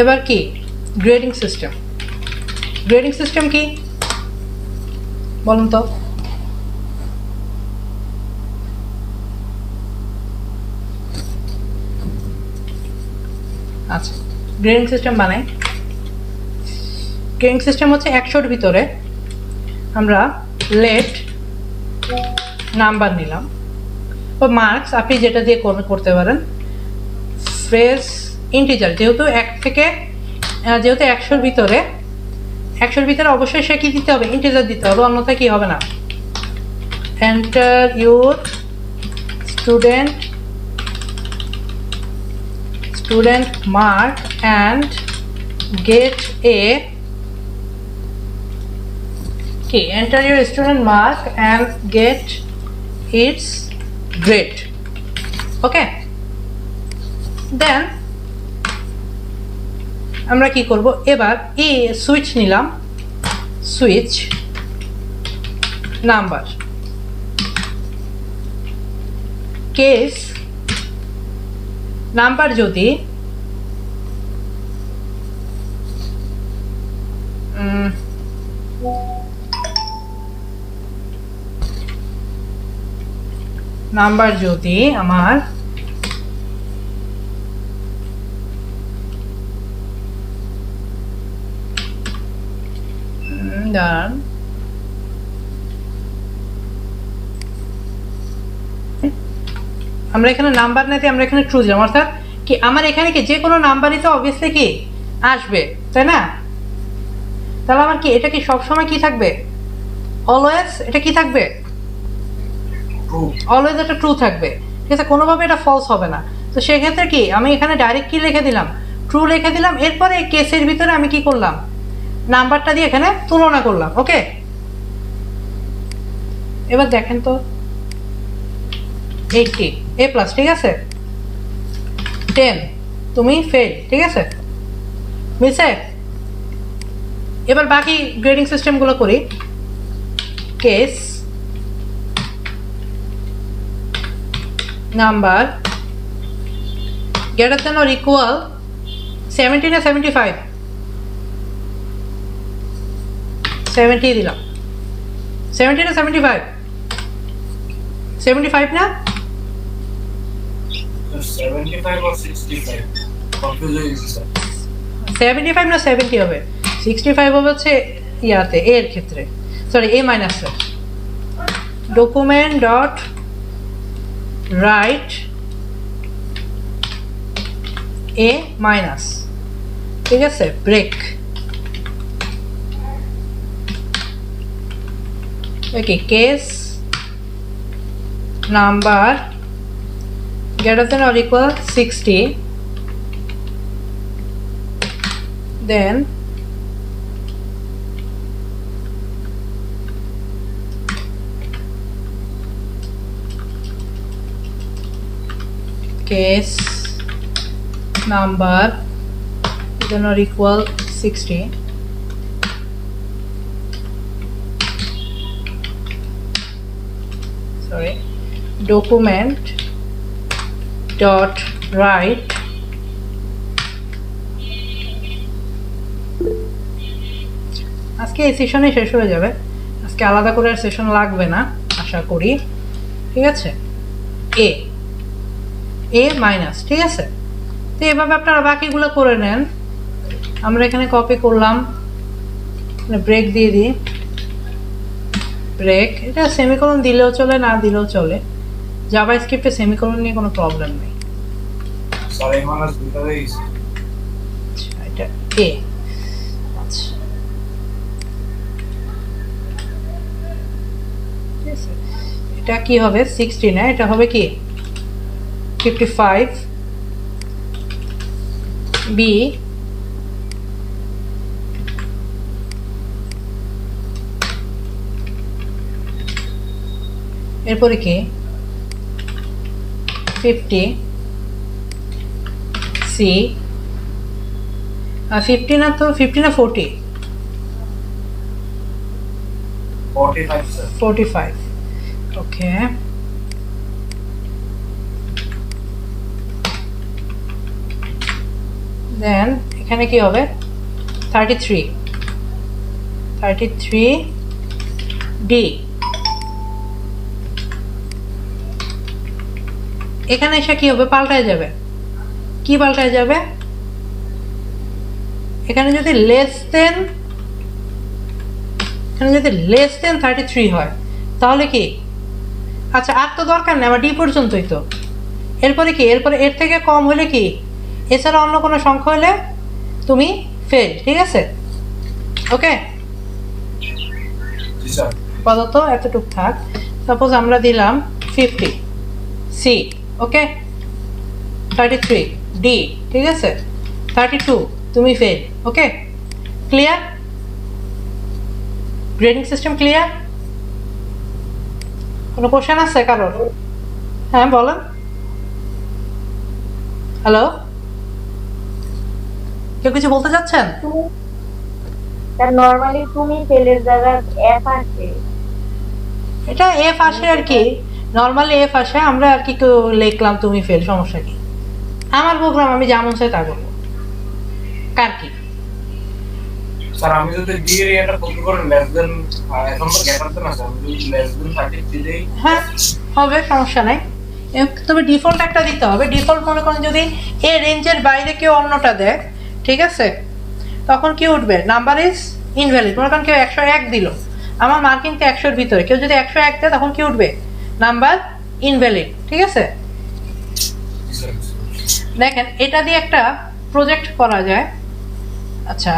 এবার কি grading system. Grading system কি বলুন তো? আচ্ছা, গ্রেডিং সিস্টেম বানাই। গ্রেডিং সিস্টেম হচ্ছে 100-র ভিতরে আমরা লেট নাম্বার নিলাম ও মার্কস, আপনি যেটা দিয়ে করতে পারেন। ফ্রেজ ইন্টিজার, যেহেতু 100-র ভিতরে অবশ্যই সে কি দিতে হবে? ইন্টিজার দিতে হবে, অন্যথায় কি হবে না। Enter your student mark and get এ কি enter your student mark and get its grade. Okay, then আমরা কি করব? এবার সুইচ নিলাম, সুইচ নাম্বার, কেস নাম্বার যদি আমার দাঁড়ান, আমরা এখানে নাম্বার নিতে আমরা এখানে ট্রু দিলাম, অর্থাৎ কি আমার এখানে কি যে কোনো নাম্বারই তো অবভিয়াসলি কি আসবে, তাই না? তাহলে আমার কি এটা কি সবসময় কি থাকবে? অলওয়েজ এটা কি থাকবে? অলওয়েজ এটা ট্রু থাকবে, ঠিক আছে? কোনোভাবে এটা ফলস হবে না। তো সেক্ষেত্রে কি আমি এখানে ডাইরেক্ট কি লিখে দিলাম? ট্রু লিখে দিলাম। এরপরে এই কেসের ভিতরে আমি কি করলাম? নাম্বারটা দিয়ে এখানে তুলনা করলাম। ওকে, এবার দেখেন তো 80 A+, ঠিক আছে? 10 তুমি ফেল, ঠিক আছে? মিলছে? এবার বাকি গ্রেডিং সিস্টেমগুলো করি। Case number greater than or equal 70 না 75? 70 দিলাম। 70 না 75? 75 না? 75 or 65? কনফিউজ হয়ে গেছে স্যার। 75 না 70 হবে? 65 হবে হচ্ছে ইয়াতে এর ক্ষেত্রে, সরি A মাইনাসের। Document dot write A minus, ঠিক আছে? Break. Okay, case number greater than or equal 60, then case number greater than or equal 60, sorry, document dot write আজকে এই সেশনে শেষ হয়ে যাবে, আজকে আলাদা করে আর সেশন লাগবে না আশা করি, ঠিক আছে? এ মাইনাস, ঠিক আছে? তো এভাবে আপনারা বাকিগুলো করে নেন। আমরা এখানে কপি করলাম, ব্রেক দিয়ে দিই, ব্রেক। এটা সেমিকোলন দিলেও চলে, না দিলেও চলে। জাভাস্ক্রিপ্টে সেমিকোলন নিয়ে কোনো প্রবলেম নেই। সরি মাইনাস দুটো হয়ে গেছে। এটা এ, আচ্ছা ঠিক আছে। এটা কি হবে? 60 না, এটা হবে কি 55 বি এরপরে কি 50 সি, আর 50 না তো 50 না 40? 45 স্যার। 45, ওকে। দেন এখানে কি হবে 33 ডি। এখানে এসে কি হবে, পাল্টায় যাবে। কি পাল্টায় যাবে, এখানে যদি লেস দেন 33 হয় তাহলে কি, আচ্ছা আর তো দরকার নেই, আমার ডি পর্যন্তই তো। এরপরে কি, এরপরে এর থেকে কম হলে কি, এছাড়া অন্য কোনো সংখ্যা হলে তুমি ফেল, ঠিক আছে? ওকে, আপাতত এতটুকু থাক। সাপোজ আমরা দিলাম 50 সি, ওকে, 33 ডি, ঠিক আছে, 32 তুমি ফেল। ওকে, ক্লিয়ার? Grading system clear? কোনো কোশ্চেন আছে কারোর? হ্যাঁ বলেন। হ্যালো, কেউ কিছু বলতে চাচ্ছেন? নরমালি তুমি ফেলের জায়গায় এফ আসে, এটা এফ আসে আর কি, নর্মালি এফ আসে, আমরা আর কি লিখলাম তুমি ফেল, সমস্যা কি? আমার প্রোগ্রাম, আমি যেমন চাই তা করবো, কার কি? স্যার আমি যদি ডি এর এটা কপি করে লেস দেন, এখন তো গ্যাপ আছে না স্যার, আমি যদি লেস দেন 33 দেই, হ্যাঁ হবে, সমস্যা নাই। তবে ডিফল্ট একটা দিতে হবে। ডিফল্ট মনে করেন যদি এই রেঞ্জের বাইরে কেউ অন্যটা দেয়, ঠিক আছে, তখন কি উঠবে, নাম্বার ইজ ইনভ্যালিড। মনে করেন কেউ 101 দিল, আমার মার্কিং তো 100-র ভিতরে, কেউ যদি 101 দেয় তখন কি উঠবে, নাম্বার ইনভ্যালিড, ঠিক আছে? দেখেন এটা দিয়ে একটা প্রজেক্ট করা যায়। আচ্ছা